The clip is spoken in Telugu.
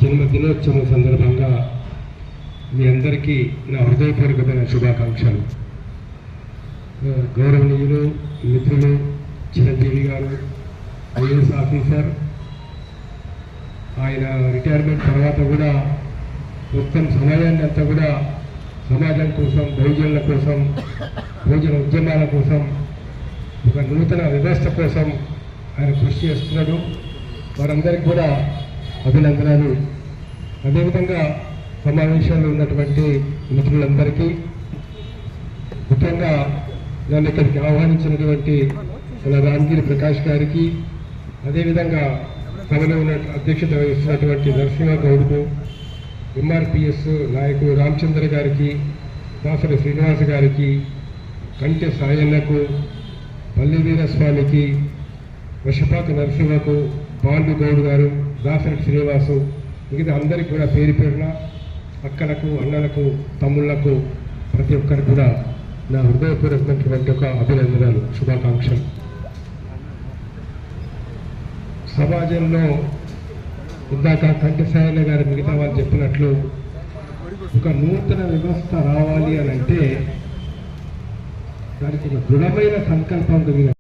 జన్మదినోత్సవం సందర్భంగా మీ అందరికీ నా హృదయపూర్వకమైన శుభాకాంక్షలు. గౌరవనీయులు మిత్రులు చిరంజీవి గారు ఐఏఎస్ ఆఫీసర్, ఆయన రిటైర్మెంట్ తర్వాత కూడా మొత్తం సమయాన్ని అంతా కూడా సమాజం కోసం, బహుజనుల కోసం, బహుజన ఉద్యమాల కోసం, ఒక నూతన వ్యవస్థ కోసం ఆయన కృషి చేస్తున్నాడు. వారందరికీ కూడా అభినందనలు. అదేవిధంగా సమావేశంలో ఉన్నటువంటి మిత్రులందరికీ, ముఖ్యంగా నన్ను ఇక్కడికి ఆహ్వానించినటువంటి మన రామగిరి ప్రకాష్ గారికి, అదేవిధంగా సభలో ఉన్న అధ్యక్షత వహిస్తున్నటువంటి నరసింహ గౌడ్కు, ఎంఆర్పిఎస్ నాయకుడు రామచంద్ర గారికి, దాసరి శ్రీనివాస్ గారికి, కంటె సాయన్నకు, పల్లి వీరస్వామికి, వశపాక నరసింహకు, పాండు గౌడ్ గారు, దాసరి శ్రీనివాసు, మిగతా అందరికీ కూడా పేరు పేరున అక్కలకు, అన్నలకు, తమ్ముళ్లకు ప్రతి ఒక్కరికి కూడా నా హృదయపూర్వకమైనటువంటి ఒక అభినందనలు, శుభాకాంక్షలు. సమాజంలో ఇందాక కంటి సాయన్న గారు మిగతా వాళ్ళు చెప్పినట్లు ఒక నూతన వ్యవస్థ రావాలి అని అంటే దానికి ఒక దృఢమైన సంకల్పం కలిగిన